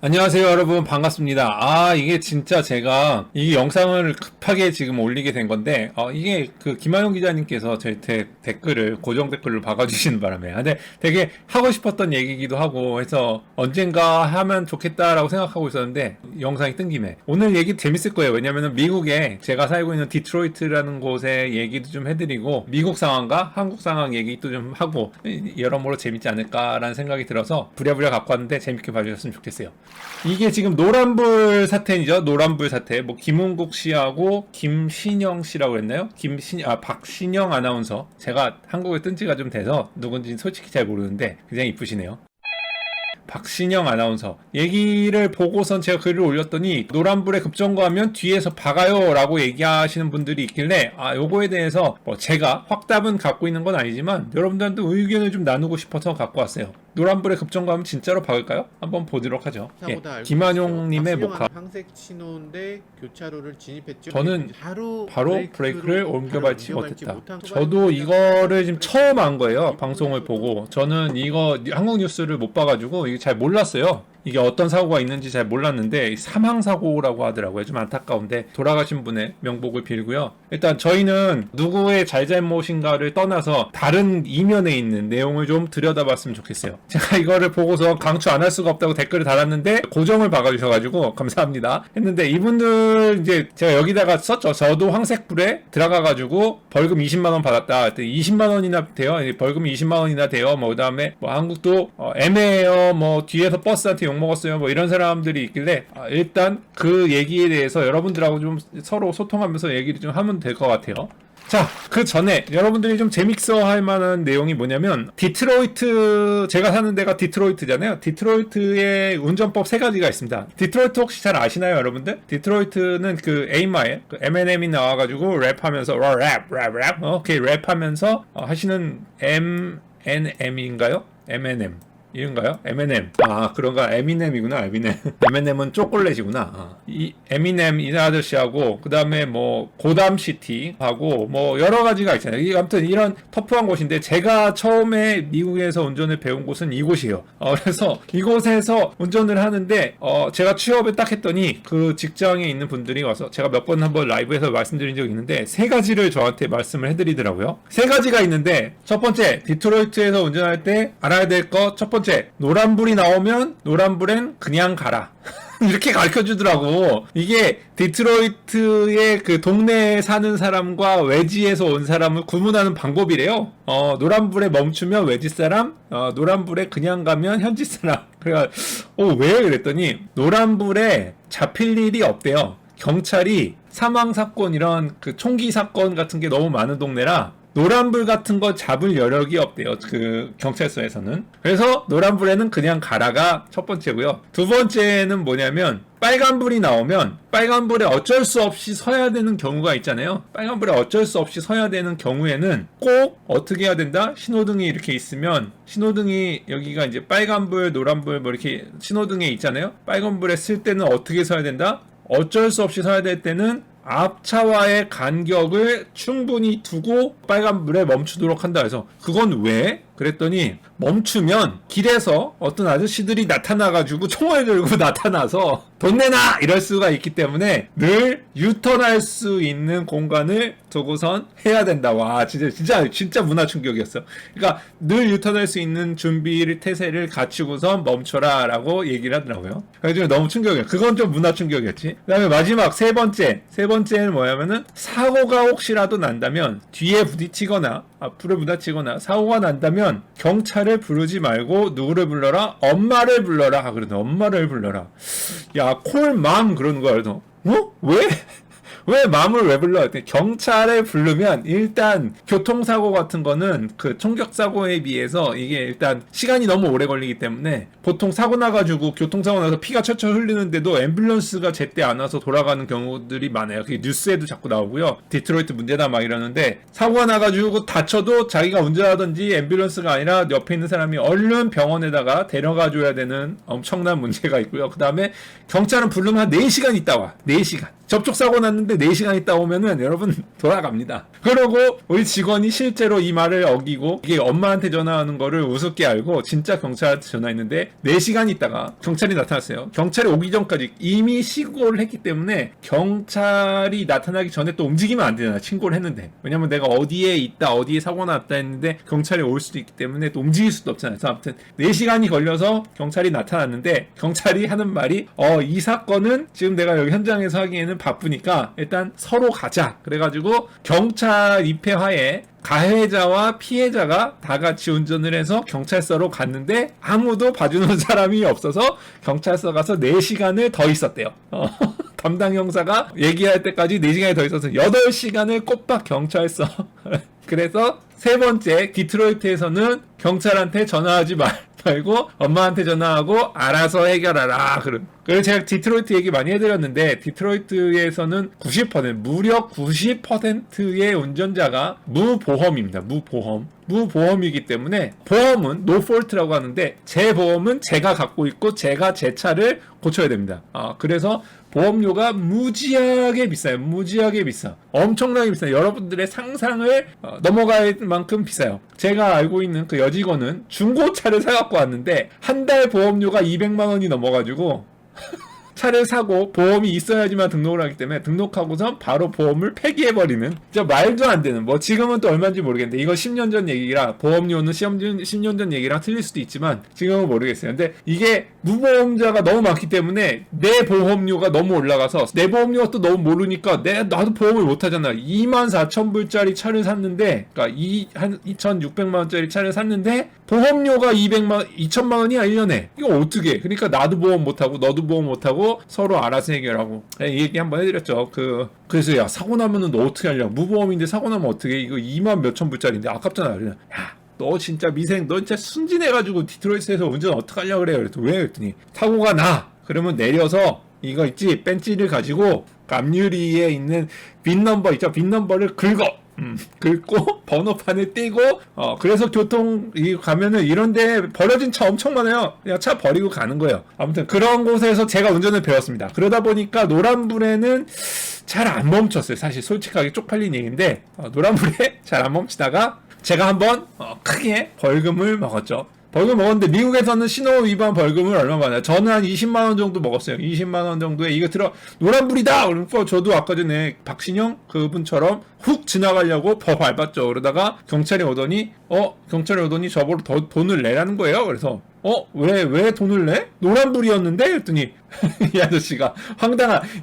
안녕하세요 여러분, 반갑습니다. 이게 진짜 제가 이 영상을 급하게 지금 올리게 된 건데, 이게 그 김하용 기자님께서 제 댓글을, 고정 댓글을 박아주시는 바람에, 근데 되게 하고 싶었던 얘기기도 하고 해서 언젠가 하면 좋겠다라고 생각하고 있었는데, 영상이 뜬 김에 오늘 얘기 재밌을 거예요. 왜냐면은 미국에 제가 살고 있는 디트로이트라는 곳의 얘기도 좀 해드리고, 미국 상황과 한국 상황 얘기도 좀 하고, 여러모로 재밌지 않을까라는 생각이 들어서 부랴부랴 갖고 왔는데 재밌게 봐주셨으면 좋겠어요. 이게 지금 노란불 사태이죠. 노란불 사태. 뭐 김은국 씨하고 김신영 씨라고 했나요? 박신영 아나운서. 제가 한국에 뜬 지가 좀 돼서 누군지 솔직히 잘 모르는데 굉장히 이쁘시네요. 박신영 아나운서 얘기를 보고선 제가 글을 올렸더니, 노란불에 급정거하면 뒤에서 박아요 라고 얘기하시는 분들이 있길래, 요거에 대해서 뭐 제가 확답은 갖고 있는 건 아니지만 여러분들한테 의견을 좀 나누고 싶어서 갖고 왔어요. 노란불에 급정거하면 진짜로 박을까요? 한번 보도록 하죠. 김한용님의 목화. 황색 신호인데 교차로를 진입했죠. 저는 바로 브레이크를 옮겨밟지 못했다. 저도 이거를 지금 처음 한 거예요. 방송을 보고. 저는 이거 한국 뉴스를 못 봐가지고 이게 잘 몰랐어요. 이게 어떤 사고가 있는지 잘 몰랐는데 사망사고라고 하더라고요. 좀 안타까운데 돌아가신 분의 명복을 빌고요. 일단 저희는 누구의 잘잘못인가를 떠나서 다른 이면에 있는 내용을 좀 들여다봤으면 좋겠어요. 제가 이거를 보고서 강추 안 할 수가 없다고 댓글을 달았는데 고정을 박아주셔가지고 감사합니다 했는데, 이분들 이제 제가 여기다가 썼죠. 저도 황색불에 들어가가지고 벌금 20만원 받았다. 20만원이나 돼요. 벌금이 20만원이나 돼요. 뭐 그다음에 뭐 한국도 애매해요. 뭐 뒤에서 버스한테 욕먹었어요. 뭐 이런 사람들이 있길래, 일단 그 얘기에 대해서 여러분들하고 좀 서로 소통하면서 얘기를 좀 하면 될 것 같아요. 자, 그 전에 여러분들이 좀 재밌어 할 만한 내용이 뭐냐면, 디트로이트, 제가 사는 데가 디트로이트잖아요. 디트로이트의 운전법 3가지가 있습니다. 디트로이트 혹시 잘 아시나요, 여러분들? 디트로이트는 그 에이마에 그 M&M이 나와가지고 랩하면서 랩 오케이 랩하면서 하시는 M&M인가요? M&M 이런가요? M&M. 그런가? 에미넴이구나. 에미넴. M&M은 초콜릿이구나. 이 에미넴 이 아저씨하고, 그 다음에 뭐 고담시티하고 뭐 여러 가지가 있잖아요. 아무튼 이런 터프한 곳인데, 제가 처음에 미국에서 운전을 배운 곳은 이곳이에요. 그래서 이곳에서 운전을 하는데, 제가 취업을 딱 했더니 그 직장에 있는 분들이 와서, 제가 몇 번 한번 라이브에서 말씀드린 적이 있는데 3가지를 저한테 말씀을 해드리더라고요. 3가지가 있는데, 첫 번째, 디트로이트에서 운전할 때 알아야 될 거 첫 번째, 노란불이 나오면 노란불엔 그냥 가라. 이렇게 가르쳐 주더라고. 이게 디트로이트의 그 동네에 사는 사람과 외지에서 온 사람을 구분하는 방법이래요. 노란불에 멈추면 외지 사람, 노란불에 그냥 가면 현지 사람. 그래가 왜 그랬더니, 노란불에 잡힐 일이 없대요. 경찰이 사망사건, 이런 그 총기 사건 같은 게 너무 많은 동네라 노란불 같은 거 잡을 여력이 없대요, 그 경찰서에서는. 그래서 노란불에는 그냥 가라가 첫 번째고요. 두 번째는 뭐냐면, 빨간불이 나오면 빨간불에 어쩔 수 없이 서야 되는 경우가 있잖아요. 빨간불에 어쩔 수 없이 서야 되는 경우에는 꼭 어떻게 해야 된다? 신호등이 이렇게 있으면, 신호등이 여기가 이제 빨간불, 노란불 뭐 이렇게 신호등에 있잖아요. 빨간불에 쓸 때는 어떻게 서야 된다? 어쩔 수 없이 서야 될 때는 앞차와의 간격을 충분히 두고 빨간불에 멈추도록 한다 해서, 그건 왜? 그랬더니, 멈추면 길에서 어떤 아저씨들이 나타나가지고 총을 들고 나타나서 돈 내놔! 이럴 수가 있기 때문에 늘 유턴할 수 있는 공간을 두고선 해야 된다. 와, 진짜 문화 충격이었어. 그러니까 늘 유턴할 수 있는 준비를, 태세를 갖추고선 멈춰라 라고 얘기를 하더라고요. 그래서 너무 충격이야. 그건 좀 문화 충격이었지. 그 다음에 마지막 세 번째는 뭐냐면은, 사고가 혹시라도 난다면, 뒤에 부딪히거나 앞으로 부딪히거나 사고가 난다면 경찰을 부르지 말고 누구를 불러라? 엄마를 불러라. 그러더니 엄마를 불러라. 야, 콜맘 그러는 거야. 그래서 왜? 왜 맘을 왜 불러? 경찰을 부르면 일단 교통사고 같은 거는 그 총격사고에 비해서 이게 일단 시간이 너무 오래 걸리기 때문에, 보통 사고 나가지고 교통사고 나서 피가 철철 흘리는데도 앰뷸런스가 제때 안 와서 돌아가는 경우들이 많아요. 그게 뉴스에도 자꾸 나오고요. 디트로이트 문제다 막 이러는데, 사고가 나가지고 다쳐도 자기가 운전하든지 앰뷸런스가 아니라 옆에 있는 사람이 얼른 병원에다가 데려가줘야 되는 엄청난 문제가 있고요. 그 다음에 경찰은 부르면 한 4시간 있다 와. 4시간. 접촉사고 났는데 4시간 있다 오면은 여러분 돌아갑니다. 그러고 우리 직원이 실제로 이 말을 어기고 이게 엄마한테 전화하는 거를 우습게 알고 진짜 경찰한테 전화했는데 4시간 있다가 경찰이 나타났어요. 경찰이 오기 전까지 이미 신고를 했기 때문에 경찰이 나타나기 전에 또 움직이면 안 되잖아. 신고를 했는데. 왜냐면 내가 어디에 있다, 어디에 사고가 났다 했는데 경찰이 올 수도 있기 때문에 또 움직일 수도 없잖아요. 그래서 아무튼 4시간이 걸려서 경찰이 나타났는데 경찰이 하는 말이 이 사건은 지금 내가 여기 현장에서 하기에는 바쁘니까 일단 서로 가자. 그래가지고 경찰 입회하에 가해자와 피해자가 다 같이 운전을 해서 경찰서로 갔는데 아무도 봐주는 사람이 없어서 경찰서 가서 4시간을 더 있었대요. 담당 형사가 얘기할 때까지 4시간이 더 있어서 8시간을 꼬박 경찰서. 그래서 세 번째, 디트로이트에서는 경찰한테 전화하지 말고 엄마한테 전화하고 알아서 해결하라. 그래서 제가 디트로이트 얘기 많이 해드렸는데 디트로이트에서는 90% 무려 90%의 운전자가 무보험입니다. 무보험이기 때문에 보험은 노폴트라고 하는데 제 보험은 제가 갖고 있고 제가 제 차를 고쳐야 됩니다. 그래서 보험료가 무지하게 비싸요. 무지하게 비싸. 엄청나게 비싸요. 여러분들의 상상을 넘어갈 만큼 비싸요. 제가 알고 있는 그 여직원은 중고차를 사갖고 왔는데 한 달 보험료가 200만 원이 넘어가지고 차를 사고 보험이 있어야지만 등록을 하기 때문에 등록하고선 바로 보험을 폐기해버리는 진짜 말도 안 되는 뭐 지금은 또 얼마인지 모르겠는데 이거 10년 전 얘기라 보험료는 10년 전 얘기랑 틀릴 수도 있지만 지금은 모르겠어요. 근데 이게 무보험자가 너무 많기 때문에 내 보험료가 너무 올라가서 내 보험료가 또 너무 모르니까 나도 보험을 못하잖아. 24,000불짜리 차를 샀는데 그러니까 한 2,600만 원짜리 차를 샀는데 보험료가 2천만 원이야 1년에. 이거 어떻게 해? 그러니까 나도 보험 못하고 너도 보험 못하고 서로 알아서 해결하고. 이 얘기 한번 해드렸죠. 그래서 야 사고 나면은 너 어떻게 하려고. 무보험인데 사고 나면 어떻게 해? 이거 2만 몇천 불짜리인데 아깝잖아. 그냥 야 너 진짜 너 진짜 순진해가지고 디트로이트에서 운전 어떡하려고 그래요. 그랬더니 왜? 그랬더니 사고가 나. 그러면 내려서 이거 있지 벤치를 가지고 앞유리에 있는 빈넘버 있죠. 빈넘버를 긁고 번호판을 띄고 그래서 교통 가면은 이런데 버려진 차 엄청 많아요. 그냥 차 버리고 가는 거예요. 아무튼 그런 곳에서 제가 운전을 배웠습니다. 그러다 보니까 노란불에는 잘 안 멈췄어요. 사실 솔직하게 쪽팔린 얘기인데 노란불에 잘 안 멈추다가 제가 한번 크게 벌금을 먹었죠. 벌금 먹었는데 미국에서는 신호 위반 벌금을 얼마 받나요? 저는 한 20만 원 정도 먹었어요. 20만 원 정도에 이거 노란불이다. 그러니까 저도 아까 전에 박신영 그분처럼 훅 지나가려고 더 밟았죠. 그러다가 경찰이 오더니 저보고 더 돈을 내라는 거예요. 그래서 왜 돈을 내? 노란불이었는데? 그랬더니 이 아저씨가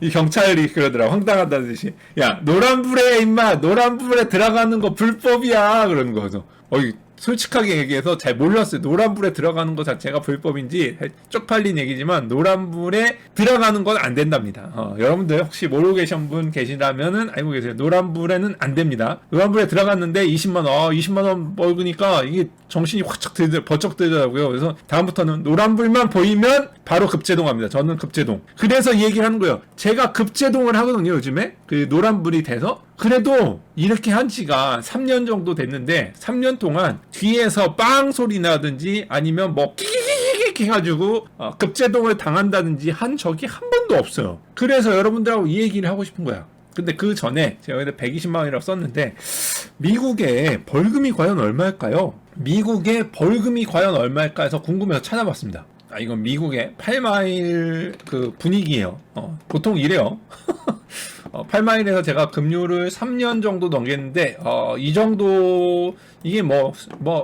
이 경찰이 그러더라. 황당하다는 듯이 야 노란불에 들어가는 거 불법이야. 그러는 거죠. 솔직하게 얘기해서 잘 몰랐어요. 노란불에 들어가는 거 자체가 불법인지 쪽팔린 얘기지만 노란불에 들어가는 건 안 된답니다. 여러분들 혹시 모르고 계신 분 계시다면은 알고 계세요. 노란불에는 안 됩니다. 노란불에 들어갔는데 20만 원 벌으니까 이게 정신이 버쩍 들더라고요. 그래서 다음부터는 노란불만 보이면 바로 급제동합니다. 저는 급제동. 그래서 이 얘기를 하는 거예요. 제가 급제동을 하거든요. 요즘에 그 노란불이 돼서. 그래도 이렇게 한 지가 3년 정도 됐는데 3년 동안 뒤에서 빵 소리 나든지 아니면 뭐 끼기기기기 해가지고 급제동을 당한다든지 한 적이 한 번도 없어요. 그래서 여러분들하고 이 얘기를 하고 싶은 거야. 근데 그 전에 제가 여기다 120만 원이라고 썼는데 미국의 벌금이 과연 얼마일까요? 미국의 벌금이 과연 얼마일까 해서 궁금해서 찾아봤습니다. 이건 미국의 8마일 그 분위기예요. 보통 이래요. 8마일에서 제가 급료를 3년 정도 넘겼는데 이 정도 이게 뭐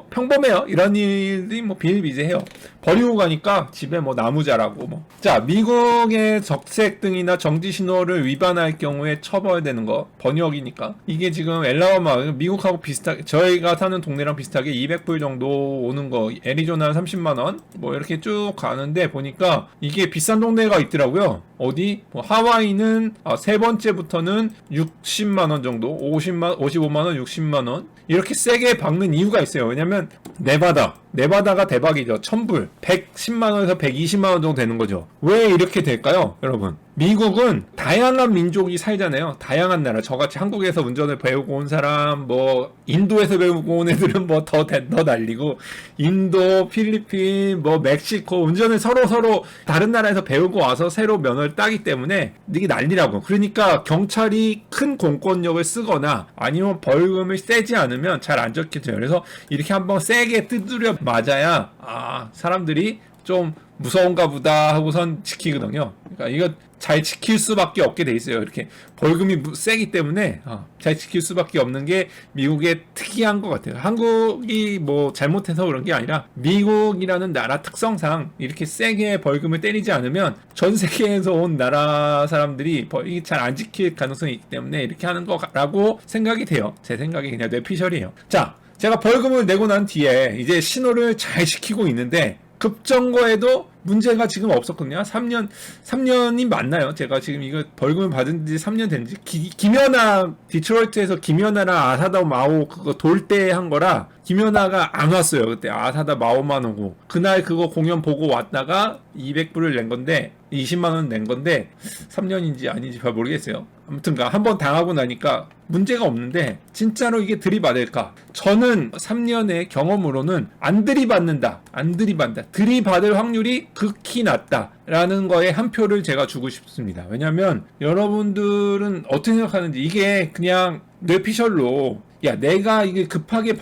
평범해요. 이런 일이 뭐 비일비재해요. 버리고 가니까 집에 뭐 나무 자라고 뭐. 자, 미국의 적색 등이나 정지 신호를 위반할 경우에 처벌되는 거 번역이니까 이게 지금 엘라바마 미국하고 비슷하게 저희가 사는 동네랑 비슷하게 200불 정도 오는 거. 애리조나 30만 원 뭐 이렇게 쭉 가는데 보니까 이게 비싼 동네가 있더라고요. 어디? 뭐 하와이는 세 번째부터는 60만 원 정도, 55만 원, 60만 원 이렇게 세게 박는 이유가 있어요. 왜냐면 네바다가 대박이죠. 1000불, 110만 원에서 120만 원 정도 되는 거죠. 왜 이렇게 될까요, 여러분? 미국은 다양한 민족이 살잖아요. 다양한 나라. 저같이 한국에서 운전을 배우고 온 사람, 뭐 인도에서 배우고 온 애들은 뭐 더 날리고, 인도, 필리핀, 뭐 멕시코 운전을 서로 다른 나라에서 배우고 와서 새로 면허를 따기 때문에 이게 난리라고. 그러니까 경찰이 큰 공권력을 쓰거나 아니면 벌금을 세지 않으면 잘 안 적혀져요. 그래서 이렇게 한번 세게 두드려 맞아야 사람들이 좀 무서운가 보다 하고선 지키거든요. 그러니까 이거 잘 지킬 수밖에 없게 돼 있어요. 이렇게 벌금이 세기 때문에 잘 지킬 수밖에 없는 게 미국의 특이한 것 같아요. 한국이 뭐 잘못해서 그런 게 아니라 미국이라는 나라 특성상 이렇게 세게 벌금을 때리지 않으면 전 세계에서 온 나라 사람들이 잘 안 지킬 가능성이 있기 때문에 이렇게 하는 거라고 생각이 돼요. 제 생각이 그냥 뇌피셜이에요. 자, 제가 벌금을 내고 난 뒤에 이제 신호를 잘 지키고 있는데 급정거에도 문제가 지금 없었거든요. 3년이 맞나요? 제가 지금 이거 벌금을 받은 지 3년 된지. 김연아, 디트로이트에서 김연아랑 아사다 마오 그거 돌 때 한 거라 김연아가 안 왔어요. 그때 아사다 마오만 오고. 그날 그거 공연 보고 왔다가 200불을 낸 건데, 20만원 낸 건데, 3년인지 아닌지 잘 모르겠어요. 아무튼가 한번 당하고 나니까 문제가 없는데 진짜로 이게 들이받을까? 저는 3년의 경험으로는 안 들이받는다. 안 들이받는다. 들이받을 확률이 극히 낮다라는 거에 한 표를 제가 주고 싶습니다. 왜냐면 여러분들은 어떻게 생각하는지 이게 그냥 뇌피셜로 야 내가 이게 급하게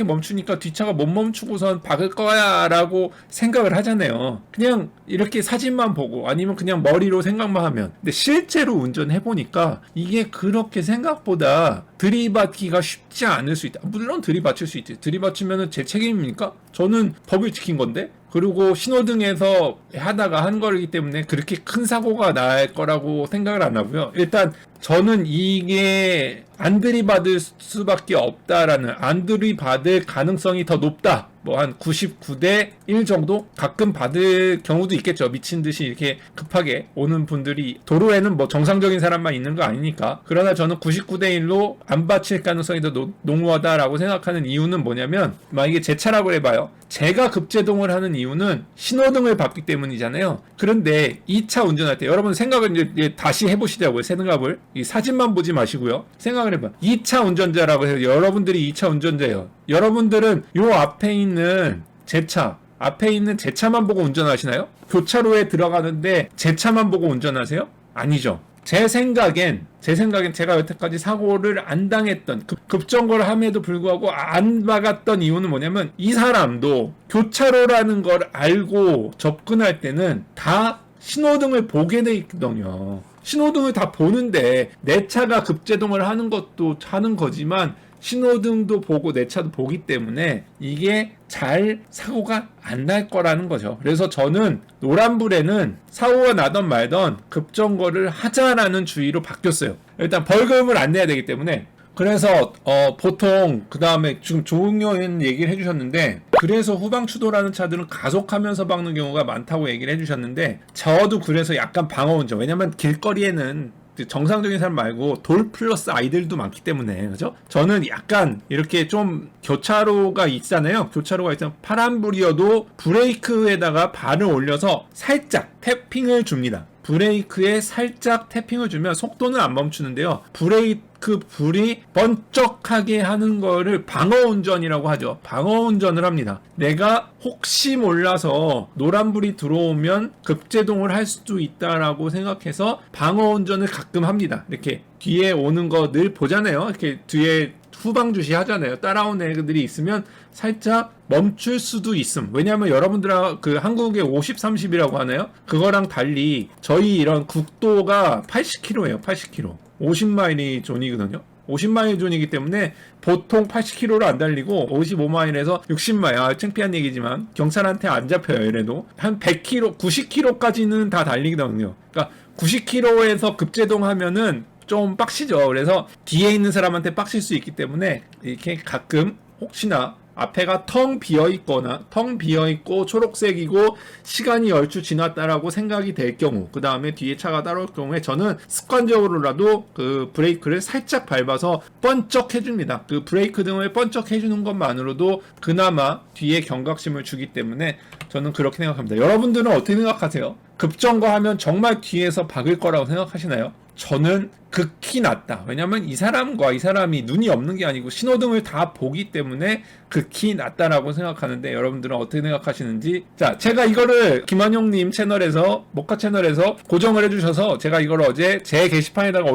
멈추니까 뒷차가 못 멈추고선 박을 거야 라고 생각을 하잖아요. 그냥 이렇게 사진만 보고 아니면 그냥 머리로 생각만 하면. 근데 실제로 운전해보니까 이게 그렇게 생각보다 들이받기가 쉽지 않을 수 있다. 물론 들이받칠 수 있지. 들이받치면 제 책임입니까? 저는 법을 지킨 건데. 그리고 신호등에서 하다가 한 거기 때문에 그렇게 큰 사고가 날 거라고 생각을 안 하고요. 일단 저는 이게 안 들이받을 수밖에 없다라는, 안 들이받을 가능성이 더 높다. 뭐 한 99대 1 정도? 가끔 받을 경우도 있겠죠. 미친 듯이 이렇게 급하게 오는 분들이. 도로에는 뭐 정상적인 사람만 있는 거 아니니까. 그러나 저는 99대 1로 안 받칠 가능성이 더 농후하다라고 생각하는 이유는 뭐냐면, 만약에 제 차라고 해봐요. 제가 급제동을 하는 이유는 신호등을 밟기 때문이잖아요. 그런데 2차 운전할 때 여러분 생각을 이제 다시 해보시자고요. 생각을. 이 사진만 보지 마시고요. 생각을 해봐. 2차 운전자라고 해서 여러분들이 2차 운전자예요. 여러분들은 요 앞에 있는 제 차, 앞에 있는 제 차만 보고 운전하시나요? 교차로에 들어가는데 제 차만 보고 운전하세요? 아니죠. 제 생각엔 제가 여태까지 사고를 안 당했던, 급정거를 함에도 불구하고 안 박았던 이유는 뭐냐면, 이 사람도 교차로라는 걸 알고 접근할 때는 다 신호등을 보게 돼 있거든요. 신호등을 다 보는데 내 차가 급제동을 하는 것도 하는 거지만 신호등도 보고 내 차도 보기 때문에 이게 잘 사고가 안 날 거라는 거죠. 그래서 저는 노란불에는 사고가 나던 말던 급정거를 하자라는 주의로 바뀌었어요. 일단 벌금을 안 내야 되기 때문에. 그래서 보통 그 다음에 지금 조응현 얘기를 해주셨는데, 그래서 후방추돌하는 차들은 가속하면서 박는 경우가 많다고 얘기를 해주셨는데, 저도 그래서 약간 방어운전. 왜냐면 길거리에는 정상적인 사람 말고 돌 플러스 아이들도 많기 때문에, 그죠? 저는 약간 이렇게 좀 교차로가 있잖아요. 교차로가 있으면 파란불이어도 브레이크에다가 발을 올려서 살짝 태핑을 줍니다. 브레이크에 살짝 태핑을 주면 속도는 안 멈추는데요. 브레이크 불이 번쩍하게 하는 거를 방어운전이라고 하죠. 방어운전을 합니다. 내가 혹시 몰라서 노란불이 들어오면 급제동을 할 수도 있다라고 생각해서 방어운전을 가끔 합니다. 이렇게 뒤에 오는 거 늘 보잖아요. 이렇게 뒤에 후방 주시 하잖아요. 따라오는 애들이 있으면 살짝 멈출 수도 있음. 왜냐하면 여러분들 그 한국의 50-30이라고 하나요? 그거랑 달리 저희 이런 국도가 80km예요. 80km. 50마일이 존이거든요. 50마일 존이기 때문에 보통 80km로 안 달리고 55마일에서 60마일, 창피한 얘기지만 경찰한테 안 잡혀요. 이래도 한 100km, 90km까지는 다 달리거든요. 그러니까 90km에서 급제동하면은 좀 빡시죠. 그래서 뒤에 있는 사람한테 빡칠 수 있기 때문에 이렇게 가끔 혹시나 앞에가 텅 비어있거나 텅 비어있고 초록색이고 시간이 얼추 지났다라고 생각이 될 경우, 그 다음에 뒤에 차가 따라올 경우에 저는 습관적으로라도 그 브레이크를 살짝 밟아서 번쩍 해줍니다. 그 브레이크 등을 번쩍 해주는 것만으로도 그나마 뒤에 경각심을 주기 때문에 저는 그렇게 생각합니다. 여러분들은 어떻게 생각하세요? 급정거하면 정말 뒤에서 박을 거라고 생각하시나요? 저는 극히 낮다. 왜냐면 이 사람이 눈이 없는 게 아니고 신호등을 다 보기 때문에 극히 낮다라고 생각하는데, 여러분들은 어떻게 생각하시는지. 자, 제가 이거를 김한용님 채널에서, 모카 채널에서 고정을 해주셔서 제가 이걸 어제 제 게시판에다가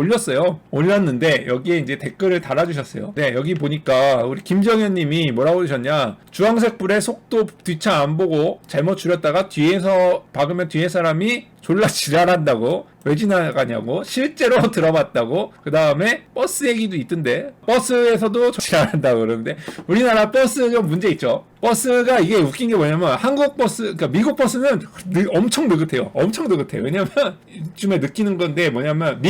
올렸는데 여기에 이제 댓글을 달아주셨어요. 네, 여기 보니까 우리 김정현님이 뭐라고 그러셨냐, 주황색 불에 속도 뒷차 안 보고 잘못 줄였다가 뒤에서 박으면 뒤에 사람이 졸라 지랄한다고, 왜 지나가냐고, 실제로 들어봤다고, 그 다음에 버스 얘기도 있던데, 버스에서도 지랄한다고 그러는데, 우리나라 버스 좀 문제 있죠. 버스가 이게 웃긴 게 뭐냐면, 한국 버스, 그러니까 미국 버스는 엄청 느긋해요. 엄청 느긋해요. 왜냐면, 요즘에 느끼는 건데, 뭐냐면,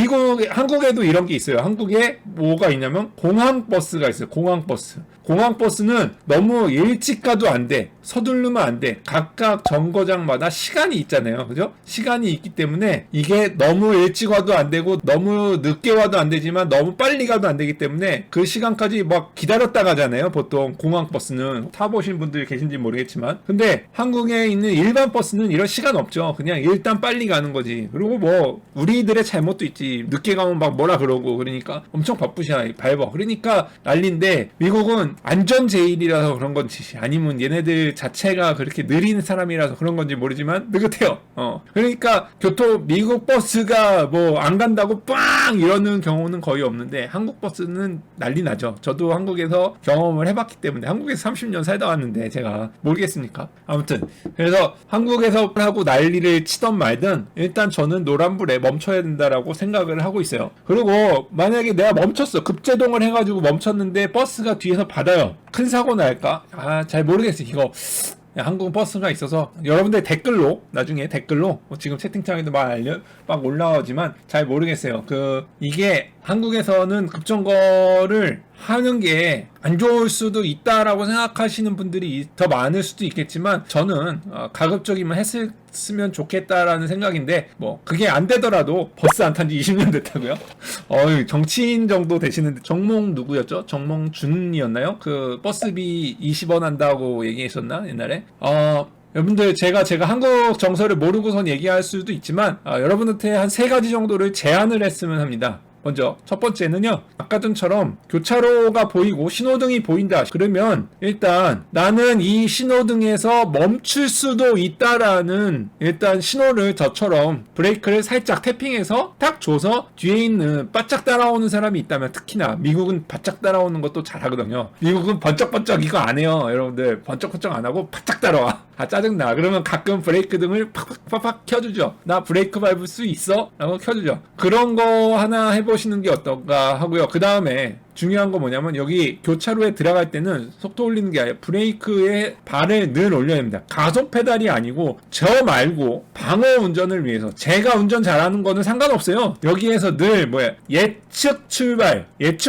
한국에도 이런 게 있어요. 한국에 뭐가 있냐면, 공항버스가 있어요. 공항버스. 공항버스는 너무 일찍 가도 안 돼. 서두르면 안 돼. 각각 정거장마다 시간이 있잖아요. 그죠? 시간이 있기 때문에 이게 너무 일찍 와도 안 되고 너무 늦게 와도 안 되지만 너무 빨리 가도 안 되기 때문에 그 시간까지 막 기다렸다 가잖아요. 보통 공항버스는. 타보신 분들 계신지 모르겠지만. 근데 한국에 있는 일반 버스는 이런 시간 없죠. 그냥 일단 빨리 가는 거지. 그리고 뭐 우리들의 잘못도 있지. 늦게 가면 막 뭐라 그러고 그러니까 엄청 바쁘시나 밟아. 그러니까 난리인데, 미국은 안전 제일이라서 그런 건지 아니면 얘네들 자체가 그렇게 느린 사람이라서 그런 건지 모르지만 느긋해요. 그러니까 미국 버스가 뭐 안 간다고 빵 이러는 경우는 거의 없는데, 한국 버스는 난리 나죠. 저도 한국에서 경험을 해봤기 때문에, 한국에서 30년 살다 왔는데 제가 모르겠습니까? 아무튼 그래서 한국에서 하고 난리를 치던 말든 일단 저는 노란불에 멈춰야 된다라고 생각을 하고 있어요. 그리고 만약에 내가 멈췄어, 급제동을 해가지고 멈췄는데 버스가 뒤에서 받아요. 큰 사고 날까? 잘 모르겠어요. 이거 한국 버스가 있어서 여러분들 댓글로, 나중에 댓글로, 지금 채팅창에도 막 올라오지만 잘 모르겠어요. 이게 한국에서는 급정거를 하는 게 안 좋을 수도 있다라고 생각하시는 분들이 더 많을 수도 있겠지만, 저는 가급적이면 했으면 좋겠다라는 생각인데, 뭐 그게 안 되더라도 버스 안 탄 지 20년 됐다고요? 정치인 정도 되시는데, 정몽 누구였죠? 정몽준이었나요? 그 버스비 20원 한다고 얘기했었나 옛날에? 여러분들, 제가 한국 정서를 모르고선 얘기할 수도 있지만, 여러분한테 한 3가지 정도를 제안을 했으면 합니다. 먼저 첫 번째는요, 아까전처럼 교차로가 보이고 신호등이 보인다. 그러면 일단 나는 이 신호등에서 멈출 수도 있다라는 일단 신호를 저처럼 브레이크를 살짝 태핑해서 딱 줘서 뒤에 있는 바짝 따라오는 사람이 있다면, 특히나 미국은 바짝 따라오는 것도 잘하거든요. 미국은 번쩍번쩍 이거 안 해요. 여러분들 번쩍번쩍 안 하고 바짝 따라와. 짜증나. 그러면 가끔 브레이크 등을 팍팍팍 켜주죠. 나 브레이크 밟을 수 있어? 라고 켜주죠. 그런 거 하나 해보시는 게 어떤가 하고요. 그 다음에 중요한 거 뭐냐면, 여기 교차로에 들어갈 때는 속도 올리는 게 아니라 브레이크에 발을 늘 올려야 됩니다. 가속 페달이 아니고 저 말고 방어 운전을 위해서. 제가 운전 잘하는 거는 상관없어요. 여기에서 늘 예측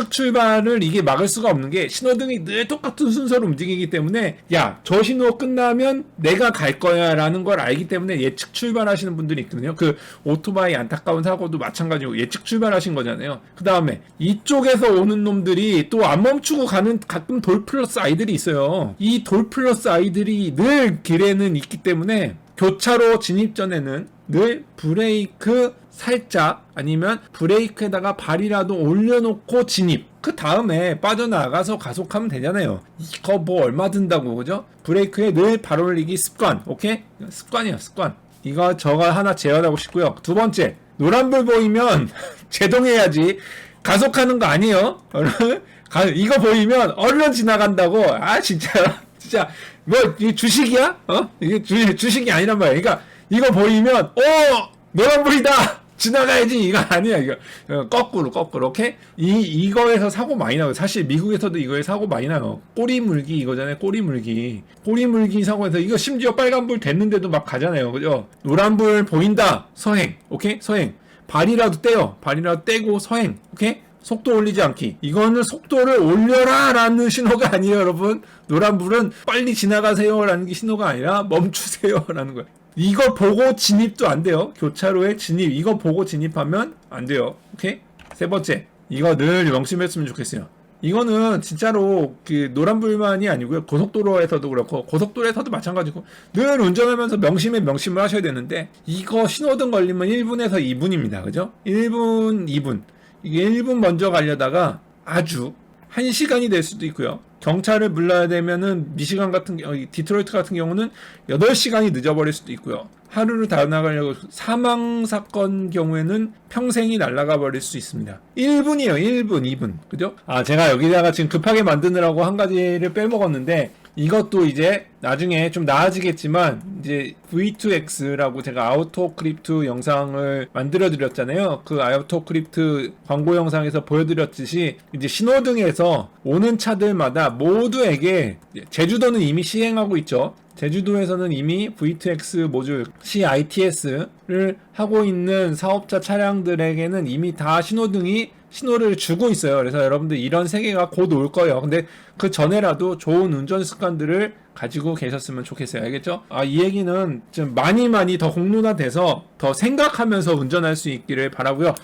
출발을 이게 막을 수가 없는 게, 신호등이 늘 똑같은 순서로 움직이기 때문에, 야, 저 신호 끝나면 내가 갈 거야 라는 걸 알기 때문에 예측 출발하시는 분들이 있거든요. 그 오토바이 안타까운 사고도 마찬가지고 예측 출발하신 거잖아요. 그 다음에 이쪽에서 오는 놈들이 또 안 멈추고 가는 가끔 돌 플러스 아이들이 있어요. 이 돌 플러스 아이들이 늘 길에는 있기 때문에, 교차로 진입 전에는 늘 브레이크 살짝, 아니면 브레이크에다가 발이라도 올려놓고 진입. 그 다음에 빠져나가서 가속하면 되잖아요. 이거 뭐 얼마 든다고, 그죠? 브레이크에 늘 발 올리기 습관. 오케이? 습관이에요, 습관. 이거 저가 하나 제안하고 싶고요. 두 번째, 노란불 보이면 제동해야지. 가속하는 거 아니에요. 이거 보이면 얼른 지나간다고. 진짜 뭐 이게 주식이야? 이게 주식이 아니란 말이야. 그러니까 이거 보이면 노란불이다, 지나가야지, 이거 아니야. 이거 거꾸로 오케이? 이거에서 사고 많이 나요. 사실 미국에서도 이거에 사고 많이 나요. 꼬리 물기 이거잖아요. 꼬리 물기 사고에서, 이거 심지어 빨간불 됐는데도 막 가잖아요. 그죠? 노란불 보인다, 서행. 오케이? 서행. 발이라도 떼요. 발이라도 떼고 서행. 오케이? 속도 올리지 않기. 이거는 속도를 올려라 라는 신호가 아니에요, 여러분. 노란불은 빨리 지나가세요 라는 게 신호가 아니라 멈추세요 라는 거예요. 이거 보고 진입도 안 돼요. 교차로에 진입. 이거 보고 진입하면 안 돼요. 오케이? 세 번째. 이거 늘 명심했으면 좋겠어요. 이거는 진짜로 그 노란불만이 아니고요. 고속도로에서도 그렇고 고속도로에서도 마찬가지고 늘 운전하면서 명심을 하셔야 되는데 이거 신호등 걸리면 1분에서 2분입니다. 그죠? 1분, 2분. 이게 1분 먼저 가려다가 아주 1시간이 될 수도 있고요. 경찰을 불러야 되면은 미시간 같은 디트로이트 같은 경우는 8시간이 늦어버릴 수도 있고요. 하루를 다 나가려고 사망 사건 경우에는 평생이 날아가 버릴 수 있습니다. 1분이에요. 1분, 2분. 그죠? 제가 여기다가 지금 급하게 만드느라고 한 가지를 빼먹었는데 이것도 이제 나중에 좀 나아지겠지만 이제 V2X라고 제가 아우토 크립트 영상을 만들어 드렸잖아요. 그 아우토 크립트 광고 영상에서 보여드렸듯이 이제 신호등에서 오는 차들마다 모두에게 제주도는 이미 시행하고 있죠. 제주도에서는 이미 V2X 모듈 CITS를 하고 있는 사업자 차량들에게는 이미 다 신호를 주고 있어요. 그래서 여러분들 이런 세계가 곧 올 거예요. 근데 그 전에라도 좋은 운전 습관들을 가지고 계셨으면 좋겠어요. 알겠죠? 이 얘기는 좀 많이 더 공론화돼서 더 생각하면서 운전할 수 있기를 바라고요.